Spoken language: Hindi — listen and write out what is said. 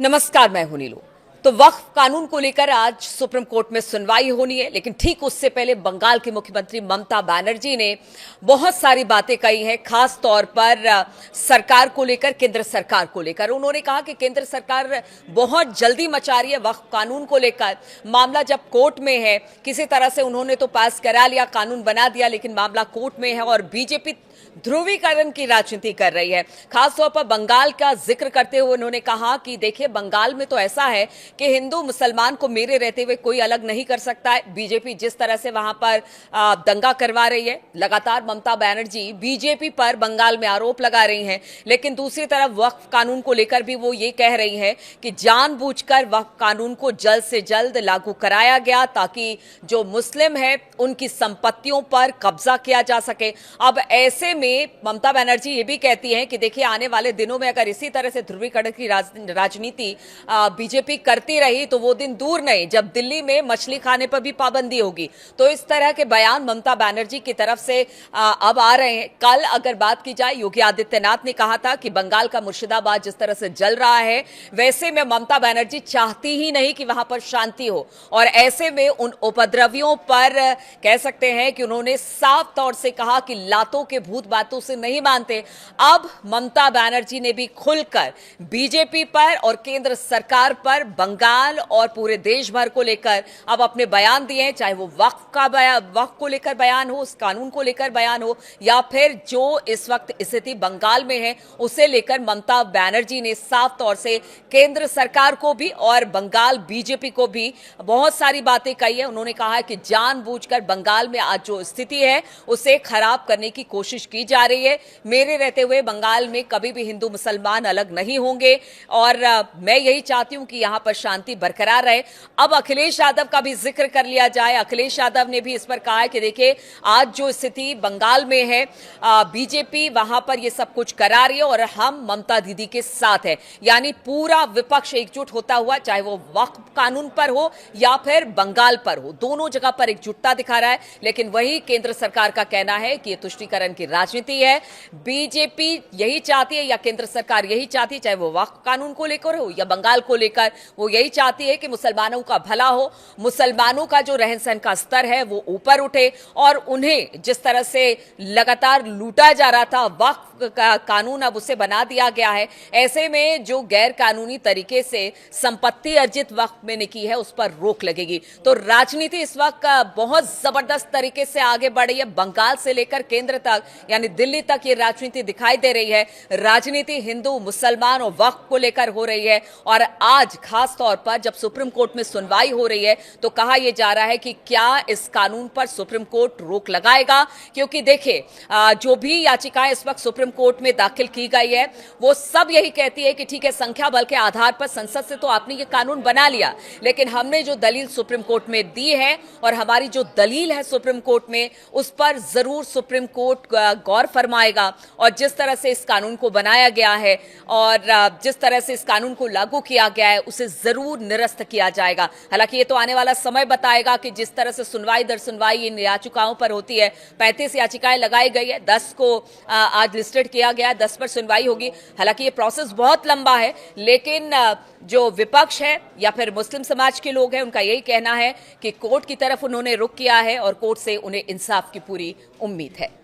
नमस्कार, मैं हूं नीलू। तो वक्फ कानून को लेकर आज सुप्रीम कोर्ट में सुनवाई होनी है, लेकिन ठीक उससे पहले बंगाल की मुख्यमंत्री ममता बनर्जी ने बहुत सारी बातें कही हैं, खास तौर पर सरकार को लेकर, केंद्र सरकार को लेकर। उन्होंने कहा कि केंद्र सरकार बहुत जल्दी मचा रही है वक्फ कानून को लेकर। मामला जब कोर्ट में है, किसी तरह से उन्होंने तो पास करा लिया, कानून बना दिया, लेकिन मामला कोर्ट में है और बीजेपी ध्रुवीकरण की राजनीति कर रही है। खासतौर पर बंगाल का जिक्र करते हुए उन्होंने कहा कि देखिए, बंगाल में तो ऐसा है कि हिंदू मुसलमान को मेरे रहते हुए कोई अलग नहीं कर सकता है। बीजेपी जिस तरह से वहां पर दंगा करवा रही है, लगातार ममता बनर्जी बीजेपी पर बंगाल में आरोप लगा रही हैं, लेकिन दूसरी तरफ वक्फ कानून को लेकर भी वो ये कह रही हैं कि जानबूझकर वक्फ कानून को जल्द से जल्द लागू कराया गया ताकि जो मुस्लिम है उनकी संपत्तियों पर कब्जा किया जा सके। अब ऐसे में ममता बनर्जी ये भी कहती हैं कि देखिए, आने वाले दिनों में अगर इसी तरह से ध्रुवीकरण की राजनीति बीजेपी करती रही तो वो दिन दूर नहीं जब दिल्ली में मछली खाने पर भी पाबंदी होगी। तो इस तरह के बयान ममता बनर्जी की तरफ से अब आ रहे हैं। कल अगर बात की जाए, योगी आदित्यनाथ ने कहा था कि बंगाल का मुर्शिदाबाद जिस तरह से जल रहा है, वैसे में ममता बनर्जी चाहती ही नहीं कि वहां पर शांति हो, और ऐसे में उन उपद्रवियों पर कह सकते हैं कि उन्होंने साफ तौर से कहा कि लातों के भूत बातों से नहीं मानते। अब ममता बनर्जी ने भी खुलकर बीजेपी पर और केंद्र सरकार पर, बंगाल और पूरे देश भर को लेकर अब अपने बयान दिए हैं, चाहे वो वक्फ को लेकर बयान हो, उस कानून को लेकर बयान हो, या फिर जो इस वक्त स्थिति बंगाल में है उसे लेकर ममता बनर्जी ने साफ तौर से केंद्र सरकार को भी और बंगाल बीजेपी को भी बहुत सारी बातें कही है। उन्होंने कहा है कि जानबूझकर बंगाल में आज जो स्थिति है उसे खराब करने की कोशिश की जा रही है। मेरे रहते हुए बंगाल में कभी भी हिंदू मुसलमान अलग नहीं होंगे और मैं यही चाहती हूं कि यहां पर शांति बरकरार रहे। अब अखिलेश यादव का भी जिक्र कर लिया जाए। अखिलेश यादव ने भी इस पर कहा है कि देखिए, आज जो स्थिति बंगाल में है, बीजेपी वहां पर ये सब कुछ करा रही है और हम ममता दीदी के साथ है। यानी पूरा विपक्ष एकजुट होता हुआ, चाहे वो वक्फ कानून पर हो या फिर बंगाल पर हो, दोनों जगह पर एकजुटता दिखा रहा है। लेकिन वही केंद्र सरकार का कहना है कि ये तुष्टीकरण की राजनीति है। बीजेपी यही चाहती है या केंद्र सरकार यही चाहती है, चाहे वो वक्फ कानून को लेकर हो या बंगाल को लेकर, वो यही चाहती है कि मुसलमानों का भला हो, मुसलमानों का जो रहन सहन का स्तर है वो ऊपर उठे, और उन्हें जिस तरह से लगातार लूटा जा रहा था, वक्फ का कानून अब उसे बना दिया गया है। ऐसे में जो गैर कानूनी तरीके से संपत्ति अर्जित वक्फ में ने की है उस पर रोक लगेगी। तो राजनीति इस वक्त बहुत जबरदस्त तरीके से आगे बढ़ रही है, बंगाल से लेकर केंद्र तक, यानी दिल्ली तक ये राजनीति दिखाई दे रही है। राजनीति हिंदू मुसलमान और वक्फ को लेकर हो रही है, और आज खास तौर पर जब सुप्रीम कोर्ट में सुनवाई हो रही है तो कहा यह जा रहा है कि क्या इस कानून पर सुप्रीम कोर्ट रोक लगाएगा। क्योंकि देखिए, जो भी याचिकाएं इस वक्त सुप्रीम कोर्ट में दाखिल की गई है वो सब यही कहती है कि ठीक है, संख्या बल के आधार पर संसद से तो आपने ये कानून बना लिया, लेकिन हमने जो दलील सुप्रीम कोर्ट में दी है और हमारी जो दलील है सुप्रीम कोर्ट में, उस पर जरूर सुप्रीम कोर्ट गौर फरमाएगा, और जिस तरह से इस कानून को बनाया गया है और जिस तरह से इस कानून को लागू किया गया है उसे जरूर निरस्त किया जाएगा। हालांकि ये तो आने वाला समय बताएगा कि जिस तरह से सुनवाई दर सुनवाई इन याचिकाओं पर होती है, 35 याचिकाएं लगाई गई है, 10 को आज लिस्टेड किया गया है, 10 पर सुनवाई होगी। हालांकि ये प्रोसेस बहुत लंबा है, लेकिन जो विपक्ष है या फिर मुस्लिम समाज के लोग हैं, उनका यही कहना है कि कोर्ट की तरफ उन्होंने रुख किया है और कोर्ट से उन्हें इंसाफ की पूरी उम्मीद है।